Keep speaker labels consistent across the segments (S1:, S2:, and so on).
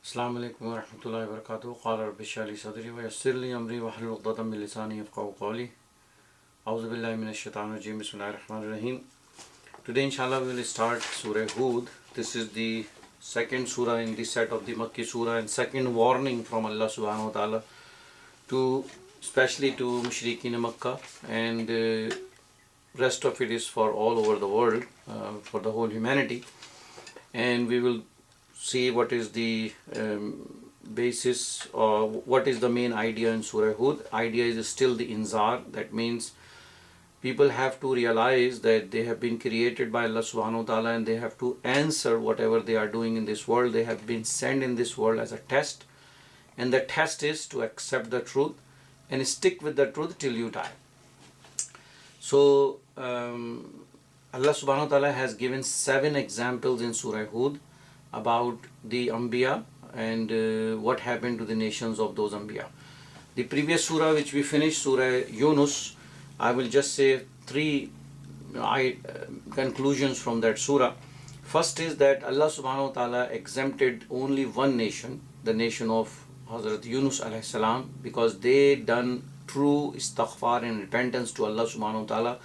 S1: Assalamu alaikum wa rahmatullahi wa barakatuh. Qala rabbi shrah li sadri wa yassir li amri wahlul 'uqdatam min lisani yafqahu qawli. A'udhu billahi minash shaitanir rajim. Bismillahir rahmanir rahim. Today inshallah we will start Surah Hud. This is the second surah in the set of the Makki surah and second warning from Allah subhanahu wa ta'ala to especially to mushrikeen Makkah, and rest of it is for all over the world, for the whole humanity. And we will see what is the basis or what is the main idea in Surah Hud. Idea is still the inzar. That means people have to realize that they have been created by Allah subhanahu wa ta'ala and they have to answer whatever they are doing in this world. They have been sent in this world as a test, and the test is to accept the truth and stick with the truth till you die. So Allah subhanahu wa ta'ala has given 7 examples in Surah Hud about the Anbiya and what happened to the nations of those Anbiya. The previous surah which we finished, Surah Yunus, I will just say 3 conclusions from that surah. First is that Allah subhanahu wa ta'ala exempted only one nation, the nation of Hazrat Yunus alayhi salam, because they done true istighfar and repentance to Allah subhanahu wa ta'ala.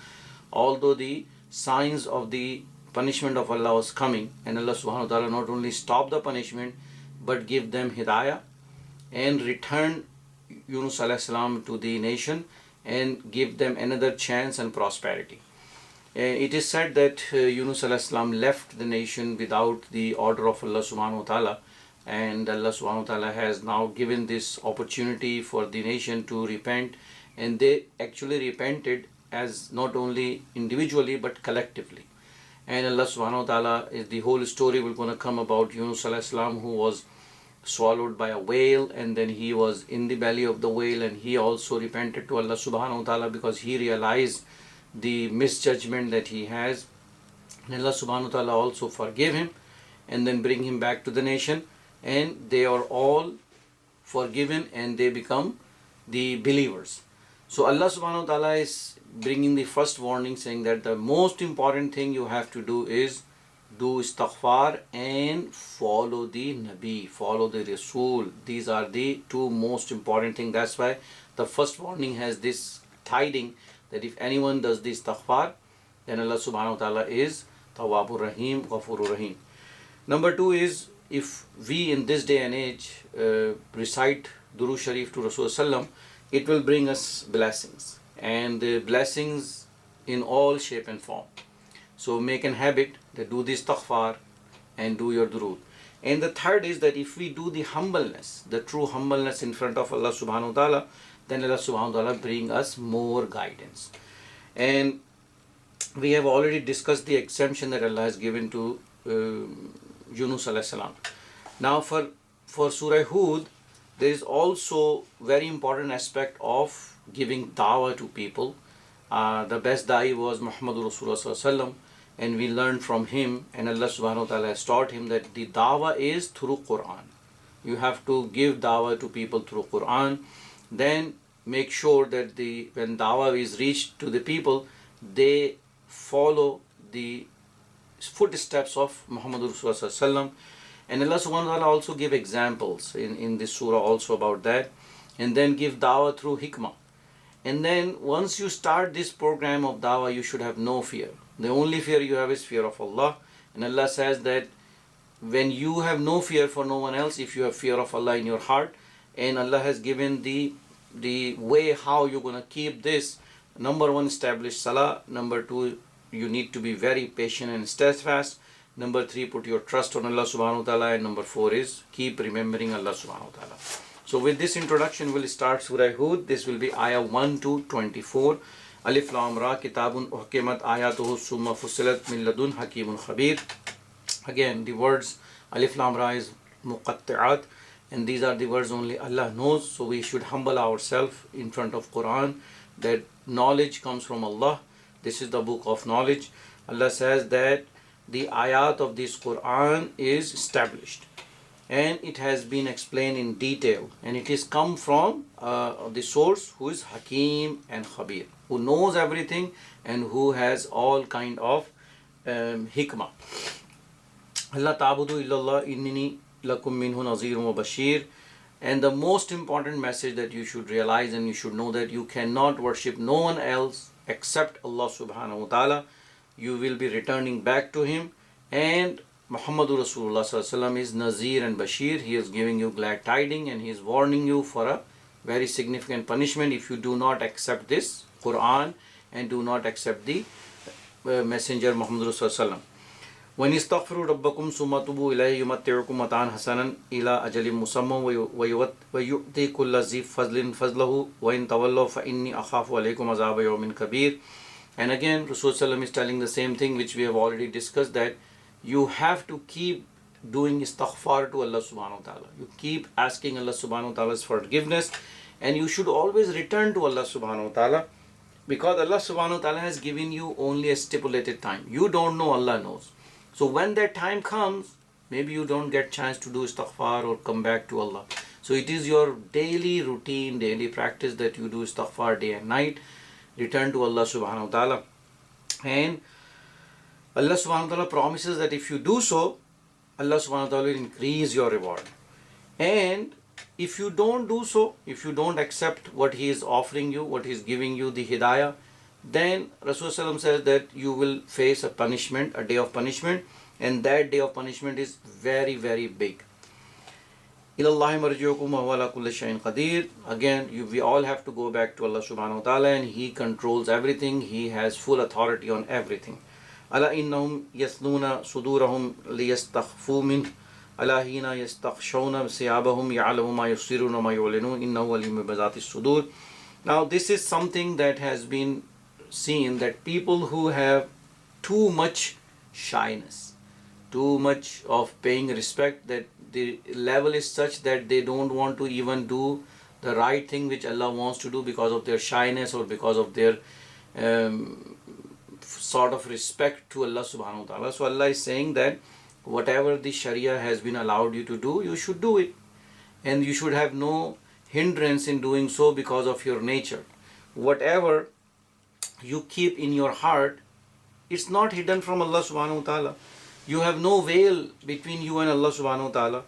S1: Although the signs of the punishment of Allah was coming, and Allah subhanahu wa ta'ala not only stopped the punishment but give them hidayah and return Yunus alayhi salam to the nation and give them another chance and prosperity. It is said that Yunus alayhi salam left the nation without the order of Allah subhanahu wa ta'ala, and Allah subhanahu wa ta'ala has now given this opportunity for the nation to repent, and they actually repented as not only individually but collectively. And Allah subhanahu wa ta'ala, is the whole story will going to come about Yunus alayhi salam, who was swallowed by a whale, and then he was in the belly of the whale, and he also repented to Allah subhanahu wa ta'ala because he realized the misjudgment that he has, and Allah subhanahu wa ta'ala also forgave him and then bring him back to the nation, and they are all forgiven and they become the believers. So Allah subhanahu wa ta'ala is bringing the first warning, saying that the most important thing you have to do is do istighfar and follow the Nabi, follow the Rasul. These are the 2 most important things. That's why the first warning has this tiding that if anyone does the istighfar, then Allah subhanahu wa ta'ala is Tawwabur Rahim, Ghafurur Rahim. Number 2 is, if we in this day and age recite Durood Sharif to Rasulullah, it will bring us blessings, and blessings in all shape and form. So make an habit that do this istighfar and do your durood. And the third is that if we do the humbleness, the true humbleness in front of Allah subhanahu wa ta'ala, then Allah subhanahu wa ta'ala bring us more guidance. And we have already discussed the exemption that Allah has given to Yunus alayhi salam. Now for Surah Hud, there is also very important aspect of giving dawah to people. The best da'i was Muhammadur Rasulullah sallallahu alaihi wasallam, and we learned from him, and Allah subhanahu wa ta'ala has taught him that the dawah is through Quran. You have to give dawah to people through Quran. Then make sure that when dawah is reached to the people, they follow the footsteps of Muhammadur Rasulullah sallallahu alaihi wasallam. And Allah subhanahu wa ta'ala also give examples in this surah also about that. And then give dawah through hikmah. And then once you start this program of dawah, you should have no fear. The only fear you have is fear of Allah. And Allah says that when you have no fear for no one else, if you have fear of Allah in your heart, and Allah has given the way how you're going to keep this. Number 1, establish salah. Number 2, you need to be very patient and steadfast. Number 3, put your trust on Allah subhanahu wa ta'ala. And number 4 is keep remembering Allah subhanahu wa ta'ala. So with this introduction, we'll start Surah Hud. This will be ayah 1 to 24. Alif Lam Ra Kitabun Uhkimat Ayatuhu Summa Fussilat Min Ladun Hakimun Khabir. Again, the words Alif Lam Ra is Muqatti'at, and these are the words only Allah knows. So we should humble ourselves in front of Quran, that knowledge comes from Allah. This is the book of knowledge. Allah says that the ayat of this Quran is established, and it has been explained in detail, and it is come from the source who is Hakim and Khabir, who knows everything and who has all kind of hikmah. Allah ta'budu illallah innini lakum minhu nazirun wa bashir. And the most important message that you should realize and you should know that you cannot worship no one else except Allah subhanahu wa ta'ala. You will be returning back to Him, and Muhammadur Rasulullah sallallahu alaihi wasallam is Nazir and Bashir. He is giving you glad tidings and he is warning you for a very significant punishment if you do not accept this Quran and do not accept the Messenger Muhammadur Rasulullah sallallahu alaihi wasallam. وَإِنِ اسْتَغْفِرُوا رَبَّكُمْ ثُمَّ تُوبُوا إِلَيْهِ يُمَتِّعْكُم مَتَاعًا حَسَنًا إِلَى أَجَلٍ مُّسَمًّى وَيُؤْتِ كُلَّ ذِي فَضْلٍ فَضْلَهُ وَإِن تَوَلَّوْا فَإِنِّي أَخَافُ عَلَيْكُمْ عَذَابَ يَوْمٍ كَبِيرٍ. And again, Rasulullah is telling the same thing which we have already discussed, that you have to keep doing istighfar to Allah subhanahu wa ta'ala. You keep asking Allah subhanahu wa ta'ala's forgiveness, and you should always return to Allah subhanahu wa ta'ala, because Allah subhanahu wa ta'ala has given you only a stipulated time. You don't know, Allah knows. So when that time comes, maybe you don't get chance to do istighfar or come back to Allah. So it is your daily routine, daily practice that you do istighfar day and night. Return to Allah subhanahu wa ta'ala. And Allah subhanahu wa ta'ala promises that if you do so, Allah subhanahu wa ta'ala will increase your reward. And if you don't do so, if you don't accept what He is offering you, what He is giving you, the hidayah, then Rasulullah says that you will face a punishment, a day of punishment, and that day of punishment is very, very big. Ilallahi marji'ukum wa huwa ala kulli shay'in qadir. Again, we all have to go back to Allah subhanahu wa ta'ala, and He controls everything. He has full authority on everything. Ala innahum yasnuna sudurahum liyastakhfu min ala hina yastakhshawna siyabahum ya'lamu ma yusiruna ma yu'linun innahu alimun bi dhati sudur. Now this is something that has been seen, that people who have too much shyness, too much of paying respect, that the level is such that they don't want to even do the right thing which Allah wants to do because of their shyness or because of their sort of respect to Allah subhanahu wa ta'ala. So Allah is saying that whatever the Sharia has been allowed you to do, you should do it, and you should have no hindrance in doing so because of your nature. Whatever you keep in your heart, it's not hidden from Allah subhanahu wa ta'ala. You have no veil between you and Allah subhanahu wa ta'ala.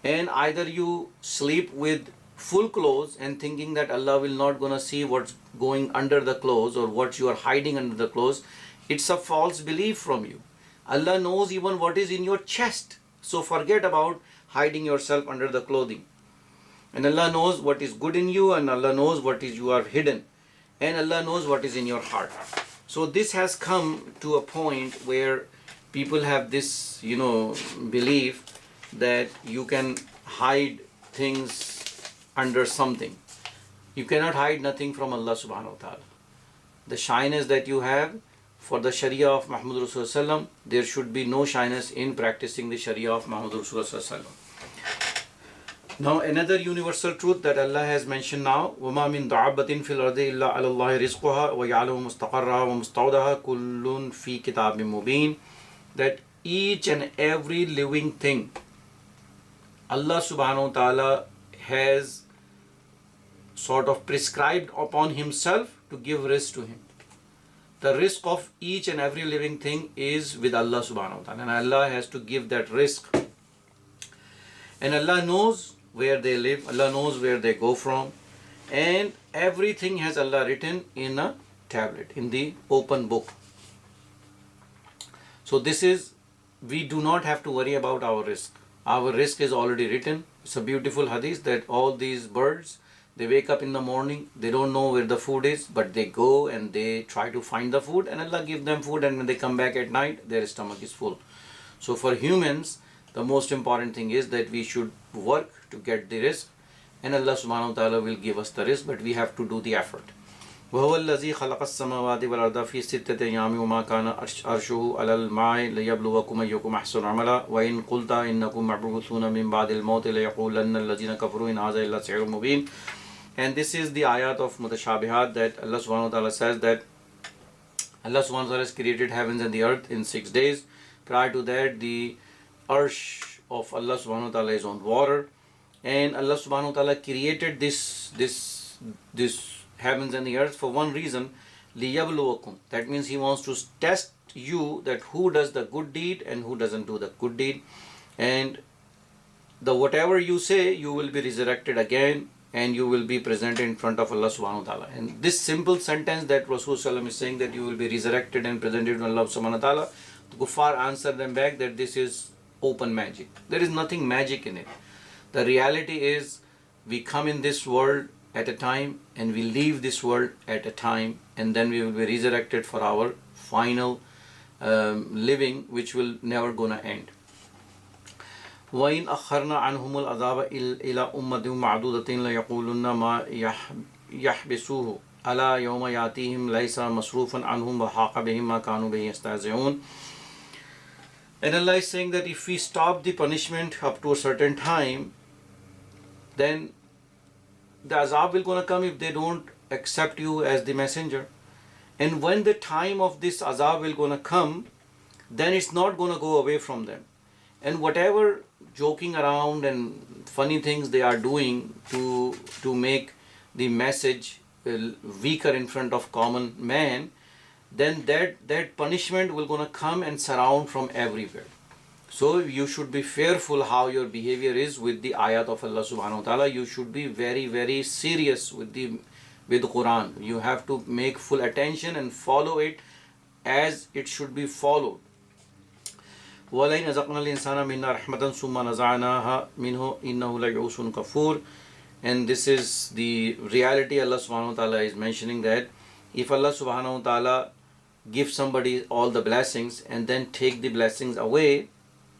S1: And either you sleep with full clothes and thinking that Allah will not gonna see what's going under the clothes or what you are hiding under the clothes. It's a false belief from you. Allah knows even what is in your chest. So forget about hiding yourself under the clothing. And Allah knows what is good in you, and Allah knows what is you are hidden. And Allah knows what is in your heart. So this has come to a point where people have this, belief that you can hide things under something. You cannot hide nothing from Allah subhanahu wa ta'ala. The shyness that you have for the Sharia of Muhammad Rasulullah, there should be no shyness in practicing the Sharia of Muhammad Rasulullah. Now another universal truth that Allah has mentioned now, وَمَا مِن دَعَبَّةٍ فِي الْأَرْضِ إِلَّا عَلَى اللَّهِ رِزْقُهَا وَيَعْلَمُ مُسْتَقَرَّهَا وَمُسْتَوْدَهَا كُلٌّ فِي كِتَابٍ مُبِينٍ. That each and every living thing, Allah subhanahu wa ta'ala has sort of prescribed upon Himself to give rizq to Him. The rizq of each and every living thing is with Allah subhanahu wa ta'ala, and Allah has to give that rizq. And Allah knows where they live, Allah knows where they go from, and everything has Allah written in a tablet, in the open book. So we do not have to worry about our rizq. Our rizq is already written. It's a beautiful hadith that all these birds, they wake up in the morning, they don't know where the food is, but they go and they try to find the food, and Allah gives them food, and when they come back at night, their stomach is full. So for humans, the most important thing is that we should work to get the rizq, and Allah subhanahu wa ta'ala will give us the rizq, but we have to do the effort. وَهُوَ الَّذِي خَلَقَ السَّمَاوَاتِ وَالْأَرْضَ فِي سِتَّةِ أَيَّامٍ وَمَا كَانَ عَرْشُهُ عَلَى الْمَاءِ لِيَبْلُوَكُمْ أَيُّكُمْ أَحْسَنُ عَمَلًا وَإِنْ قُلْتَ إِنَّكُمْ مَبْعُوثُونَ مِنْ بَعْدِ الْمَوْتِ لَيَقُولَنَّ الَّذِينَ كَفَرُوا إِنْ هَذَا إِلَّا سِحْرٌ مُبِينٌ. And this is the ayat of Mutashabihat, that Allah subhanahu wa ta'ala says that Allah subhanahu wa ta'ala has created heavens and the earth in 6 days. Prior to that, the arsh of Allah subhanahu wa ta'ala is on water, and Allah subhanahu wa ta'ala created this heavens and the earth for one reason, liyabluwakum. That means He wants to test you, that who does the good deed and who doesn't do the good deed. And the whatever you say, you will be resurrected again and you will be presented in front of Allah subhanahu wa ta'ala. And this simple sentence that Rasul is saying, that you will be resurrected and presented to Allah subhanahu wa ta'ala, the kuffar answer them back that this is open magic. There is nothing magic in it. The reality is, we come in this world at a time and we leave this world at a time, and then we will be resurrected for our final living, which will never gonna end. وَإِنْ أَخَّرْنَا عَنْهُمُ الْعَذَابَ إِلَى أُمَّةٍ مَعْدُودَةٍ لَيَقُولُنَّ مَا يَحْبِسُوهُ أَلَا يَوْمَ يَأْتِيهِمْ لَيْسَ مَصْرُوفًا عَنْهُمْ وَحَاقَ بِهِمْ مَا كَانُوا بِهِ يَسْتَهْزِئُونَ. And Allah is saying that if we stop the punishment up to a certain time, then the azab will gonna come if they don't accept you as the messenger. And when the time of this azab will gonna come, then it's not gonna go away from them. And whatever joking around and funny things they are doing to make the message weaker in front of common man, then that punishment will gonna come and surround from everywhere. So you should be fearful how your behavior is with the ayat of Allah subhanahu wa ta'ala. You should be very, very serious with Quran. You have to make full attention and follow it as it should be followed. وَلَئِنْ أَذَقْنَا الْإِنسَانَ مِنَّا رَحْمَةً ثُمَّ نَزَعْنَاهَا مِنْهُ إِنَّهُ لَيَئُوسٌ كَفُورٌ. And this is the reality. Allah subhanahu wa ta'ala is mentioning that if Allah subhanahu wa ta'ala gives somebody all the blessings and then take the blessings away,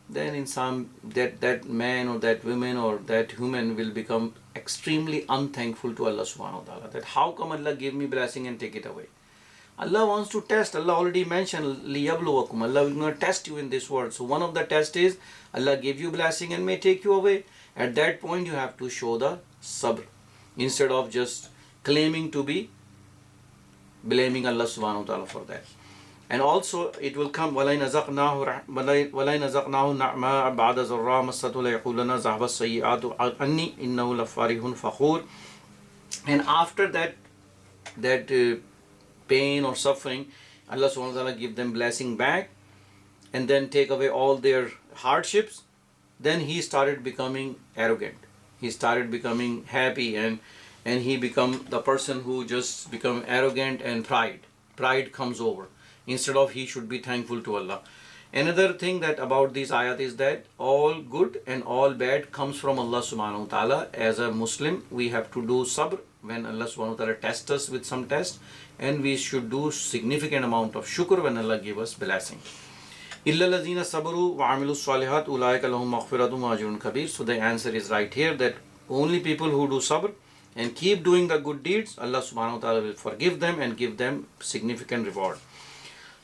S1: then that man or that woman or that human will become extremely unthankful to Allah subhanahu wa ta'ala. That how come Allah gave me blessing and take it away? Allah wants to test. Allah already mentioned لِيَبْلُوَكُمْ. Allah will not test you in this world. So one of the tests is Allah gave you blessing and may take you away. At that point you have to show the sabr, instead of just claiming to be blaming Allah subhanahu wa ta'ala for that. And also it will come وَلَئِنْ أَذَقْنَاهُ نَعْمَاءَ بَعْدَ ضَرَّاءٍ مَسَّتْهُ لَيَقُولَنَّ ذَهَبَ السَّيِّئَاتُ عَنِّي إِنَّهُ لَفَرِحٌ فَخُورٌ. And after that pain or suffering, Allah subhanahu wa ta'ala give them blessing back and then take away all their hardships. Then he started becoming arrogant. He started becoming happy and he become the person who just become arrogant, and pride comes over, instead of he should be thankful to Allah. Another thing that about these ayat is that all good and all bad comes from Allah subhanahu wa ta'ala. As a Muslim, we have to do sabr when Allah subhanahu wa ta'ala tests us with some test, and we should do significant amount of shukr when Allah give us blessing. إِلَّا الَّذِينَ صَبَرُوا وَعَمِلُوا الصَّالِحَاتِ أُولَٰئِكَ لَهُمْ مَغْفِرَةٌ وَأَجْرٌ كَبِيرٌ. So the answer is right here, that only people who do sabr and keep doing the good deeds, Allah subhanahu wa ta'ala will forgive them and give them significant reward.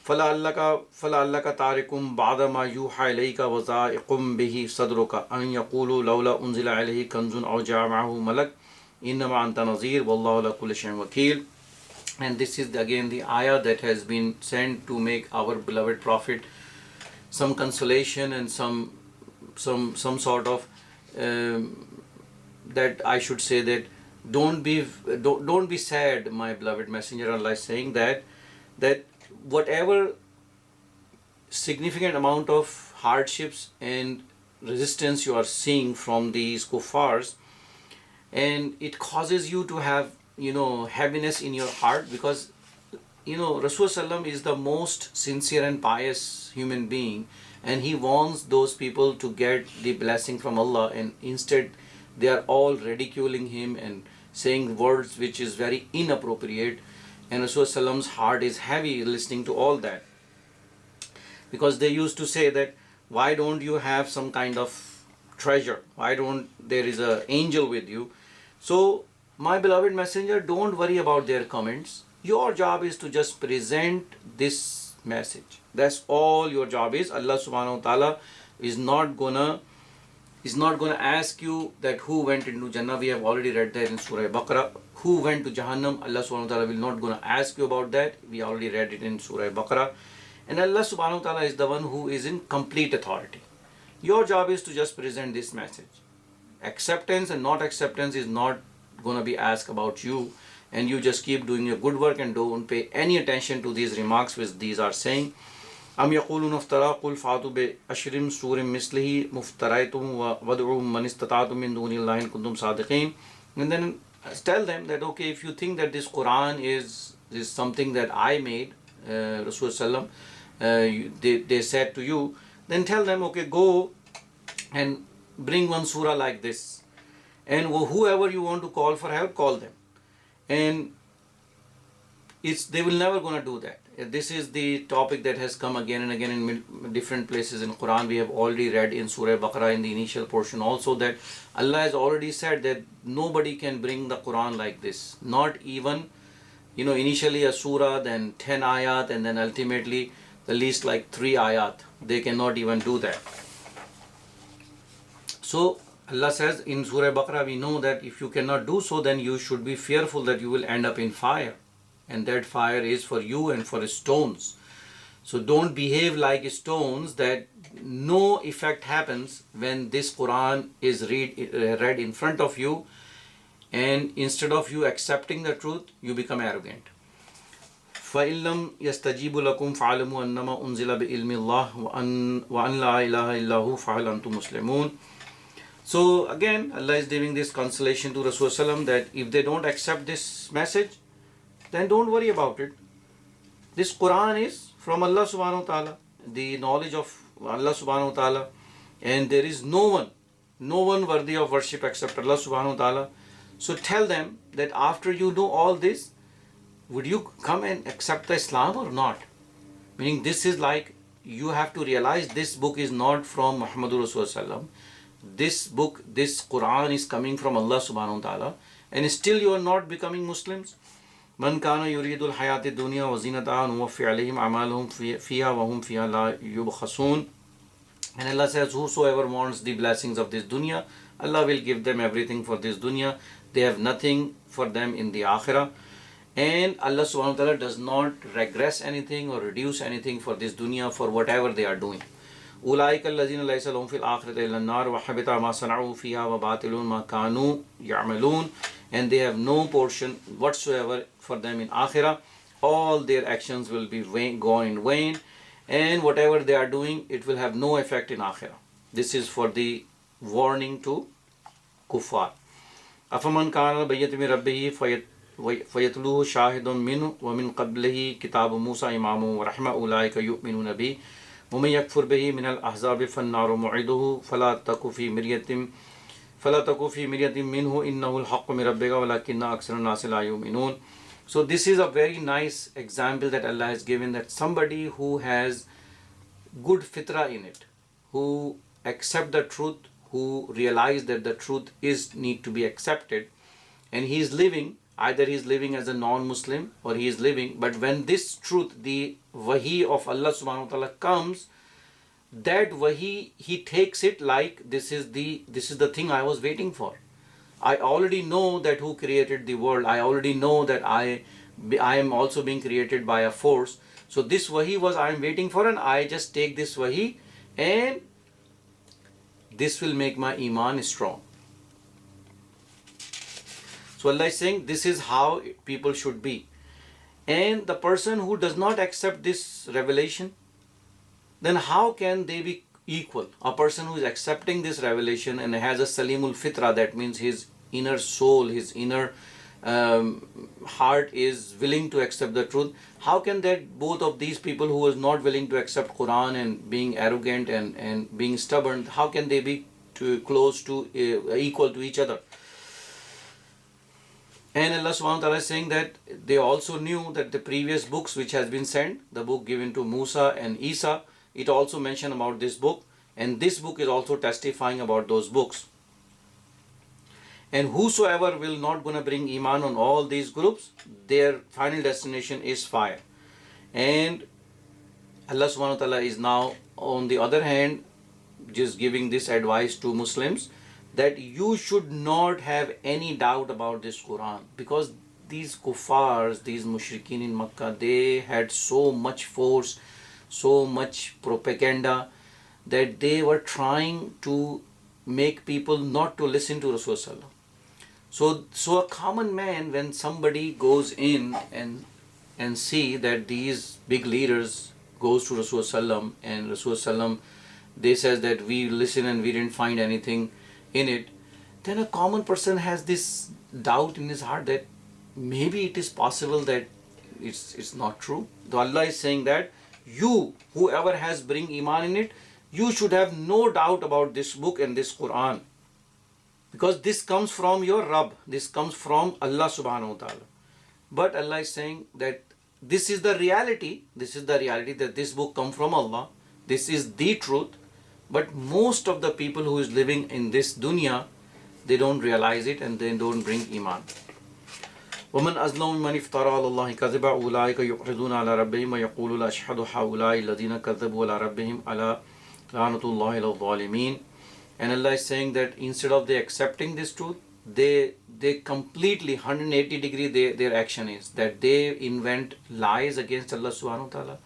S1: فَلَعَلَّكَ تَارِكٌ بَعْدَ مَا يُوحَىٰ إِلَيْكَ وَضَائِقٌ بِهِ صَدْرُكَ أَنْ يَقُولُوا لَوْلَا أُنزِلَ عَلَيْهِ كَنْزٌ أَوْ جَاءَ مَعَهُ مَلَكٌ إِنَّمَا أَنْتَ نَذِيرٌ وَاللَّهُ عَلَىٰ كُلِّ شَيْءٍ وَكِيلٌ. And this is again the ayah that has been sent to make our beloved Prophet some consolation and some sort of that I should say that don't be sad, my beloved Messenger. Allah is saying that whatever significant amount of hardships and resistance you are seeing from these kuffars, and it causes you to have heaviness in your heart, because Rasulullah is the most sincere and pious human being, and he wants those people to get the blessing from Allah, and instead they are all ridiculing him and saying words which is very inappropriate, and Rasulullah's heart is heavy listening to all that, because they used to say that why don't you have some kind of treasure, why don't there is an angel with you. So my beloved Messenger, don't worry about their comments. Your job is to just present this message. That's all your job is. Allah subhanahu wa ta'ala is not gonna ask you that who went into Jannah. We have already read that in Surah Baqarah. Who went to Jahannam? Allah subhanahu wa ta'ala will not gonna ask you about that. We already read it in Surah Baqarah. And Allah subhanahu wa ta'ala is the one who is in complete authority. Your job is to just present this message. Acceptance and not acceptance is not gonna be asked about you, and you just keep doing your good work and don't pay any attention to these remarks which these are saying. أم يقولون افترى قل فأتوا بعشر سور مثله مفتريتم وادعوا من استطعتم من دون الله إن كنتم صادقين. And then tell them that, okay, if you think that this Quran is something that I made, Rasulullah they said to you, then tell them, okay, go and bring one surah like this, and whoever you want to call for help, call them. And they will never gonna do that. This is the topic that has come again and again in different places in Quran. We have already read in Surah Baqarah in the initial portion also that Allah has already said that nobody can bring the Quran like this. Not even, initially a surah, then 10 ayat, and then ultimately the least like 3 ayat. They cannot even do that. So Allah says in Surah Baqarah, we know that if you cannot do so, then you should be fearful that you will end up in fire. And that fire is for you and for stones. So don't behave like stones, that no effect happens when this Quran is read in front of you, and instead of you accepting the truth, you become arrogant. فَإِن لَّمْ يَسْتَجِيبُوا لَكُمْ فَاعْلَمُوا أَنَّمَا أُنزِلَ بِعِلْمِ اللَّهِ وَأَن لَّا إِلَٰهَ إِلَّا هُوَ فَهَلْ أَنتُم مُسْلِمُونَ. So again, Allah is giving this consolation to Rasulullah that if they don't accept this message, then don't worry about it. This Quran is from Allah subhanahu wa ta'ala, the knowledge of Allah subhanahu wa ta'ala, and there is no one worthy of worship except Allah subhanahu wa ta'ala. So tell them that after you know all this, would you come and accept the Islam or not? Meaning this is like, you have to realize this book is not from Muhammadur Rasulullah. This book, this Quran is coming from Allah subhanahu wa ta'ala, and still you are not becoming Muslims. من كان يريد الحياة الدنيا وزينتها نوفي عليهم أعمالهم فيها وهم فيها لا يبخسون. And Allah says, whosoever wants the blessings of this dunya, Allah will give them everything for this dunya. They have nothing for them in the akhirah. And Allah subhanahu wa ta'ala does not regress anything or reduce anything for this dunya for whatever they are doing. أولئك الذين ليس لهم في الآخرة إلا النار وحبط ما صنعوا فيها وباطل ما كانوا يعملون. And they have no portion whatsoever for them in Akhirah. All their actions will be gone in vain, and whatever they are doing, it will have no effect in Akhirah. This is for the warning to kuffar. أفمن كان بيت من ربه فيتلوه شاهد منه ومن قبله كتاب موسى إمام ورحمة أولئك يؤمنون به ومن يكفر به من الأحزاب فالنار موعده فلا تك في مرية منه إنه الحق من ربك ولكن أكثر الناس لا يؤمنون. So this is a very nice example that Allah has given, that somebody who has good fitrah in it, who accept the truth, who realize that the truth need to be accepted, and he is living, either he is living as a non-Muslim or he is living, but when this truth, the wahi of Allah subhanahu wa ta'ala comes, that wahi, he takes it like this is the thing I was waiting for. I already know that who created the world. I already know that I am also being created by a force. So this wahi was I am waiting for, and I just take this wahi, and this will make my iman strong. So Allah is saying this is how people should be. And the person who does not accept this revelation, then how can they be equal? A person who is accepting this revelation and has a salimul fitra, that means his inner soul, his inner heart is willing to accept the truth. How can that both of these people who is not willing to accept Quran and being arrogant and being stubborn, how can they be close to equal to each other? And Allah subhanahu wa ta'ala is saying that they also knew that the previous books which has been sent, the book given to Musa and Isa, it also mentioned about this book, and this book is also testifying about those books. And whosoever will not gonna bring iman on all these groups, their final destination is fire. And Allah subhanahu wa ta'ala is now on the other hand just giving this advice to Muslims, that you should not have any doubt about this Quran, because these kuffars, these mushrikeen in Makkah, they had so much force, so much propaganda, that they were trying to make people not to listen to Rasulullah. So a common man, when somebody goes in and see that these big leaders, goes to Rasulullah and Rasulullah, they says that we listen and we didn't find anything in it, then a common person has this doubt in his heart that maybe it is possible that it's not true. Though Allah is saying that you, whoever has bring iman in it, you should have no doubt about this book and this Quran, because this comes from your Rabb, this comes from Allah subhanahu wa ta'ala. But Allah is saying that this is the reality, that this book comes from Allah, this is the truth. But most of the people who is living in this dunya, they don't realize it and they don't bring iman. وَمَنْ أَظْلَمُ مِمَّنِ افْتَرَى عَلَى اللَّهِ كَذِبًا أُولَٰئِكَ يُعْرِضُونَ عَلَىٰ رَبِّهِمْ وَيَقُولُونَ أَشْهَدُ هَٰؤُلَاءِ الَّذِينَ كَذَّبُوا عَلَىٰ رَبِّهِمْ أَلَا لَعْنَةُ اللَّهِ عَلَى الظَّالِمِينَ. And Allah is saying that instead of they accepting this truth, they completely 180-degree their action is that they invent lies against Allah subhanahu wa ta'ala,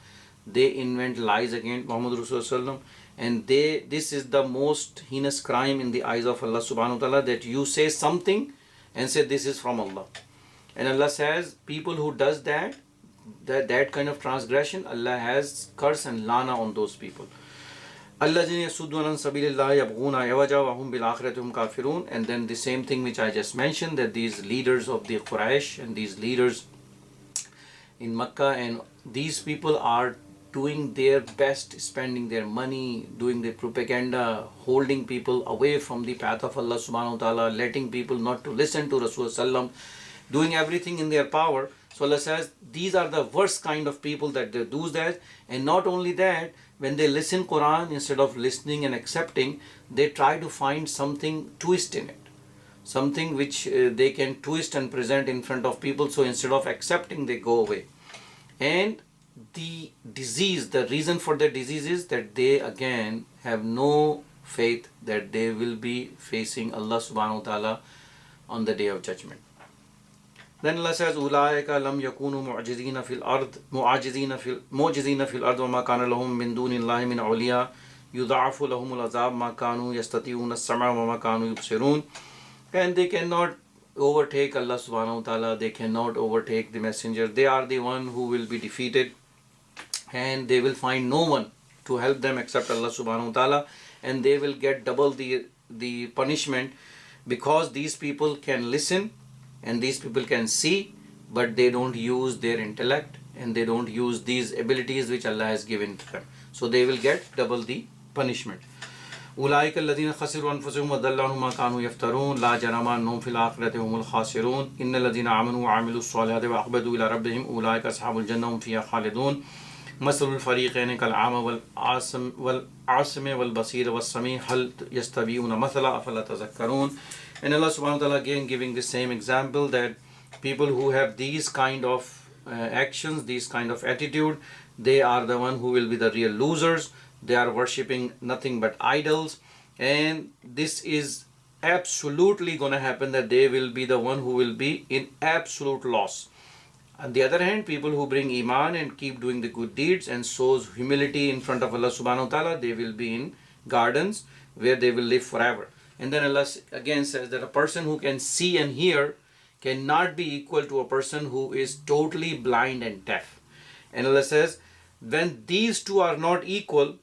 S1: they invent lies against Muhammad Rasulullah, and this is the most heinous crime in the eyes of Allah subhanahu wa ta'ala, that you say something and say this is from Allah. And Allah says people who does that kind of transgression, Allah has curse and lana on those people. الَّذِينَ يَصُدُّونَ عَنْ سَبِيلِ اللَّهِ يَبْغُونَ عِوَجًا وَهُمْ بِالْآخِرَةِ هُمْ كَافِرُونَ. And then the same thing which I just mentioned, that these leaders of the Quraysh and these leaders in Makkah, and these people are doing their best, spending their money, doing their propaganda, holding people away from the path of Allah subhanahu wa ta'ala, letting people not to listen to Rasulullah, doing everything in their power. So Allah says these are the worst kind of people that they do that. And not only that, when they listen Quran, instead of listening and accepting, they try to find something twist in it, something which they can twist and present in front of people. So instead of accepting, they go away. And the disease, the reason for the disease is that they again have no faith that they will be facing Allah subhanahu wa ta'ala on the day of judgment. Then Allah says, أُولَٰئِكَ لَمْ يَكُونُوا مُعْجِزِينَ فِي الْأَرْضِ مُعْجِزِينَ فِي الْأَرْضِ وَمَا كَانَ لَهُم مِّن دُونِ اللَّهِ مِنْ أَوْلِيَاءَ يُضَاعَفُ لَهُمُ الْعَذَابُ مَا كَانُوا يَسْتَطِيعُونَ السَّمْعَ وَمَا كَانُوا يُبْصِرُونَ. And they cannot overtake Allah subhanahu wa ta'ala, they cannot overtake the messenger. They are the one who will be defeated, and they will find no one to help them except Allah subhanahu wa ta'ala, and they will get double the punishment, because these people can listen and these people can see, but they don't use their intellect and they don't use these abilities which Allah has given to them. So they will get double the punishment. أولئك الذين خسروا أنفسهم وضل عنهم ما كانوا يفترون لا جرم أنهم في الآخرة هم الخاسرون إن الذين آمنوا وعملوا الصالحات وأخبتوا إلى ربهم أولئك أصحاب الجنة هم فيها خالدون مثل الفريقين كالأعمى والأعصم والبصير والسميع هل يستوون مثلا أفلا تذكرون. And Allah subhanahu wa ta'ala again giving the same example, that people who have these kind of actions, these kind of attitude, they are the one who will be the real losers. They are worshipping nothing but idols, and this is absolutely going to happen, that they will be the one who will be in absolute loss. On the other hand, people who bring iman and keep doing the good deeds and shows humility in front of Allah subhanahu wa ta'ala, they will be in gardens where they will live forever. And then Allah again says that a person who can see and hear cannot be equal to a person who is totally blind and deaf. And Allah says, when these two are not equal,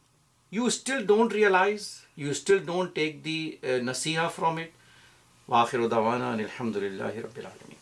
S1: you still don't realize, you still don't take the nasiha from it. وآخر دعوانا الحمد لله رب العالمين.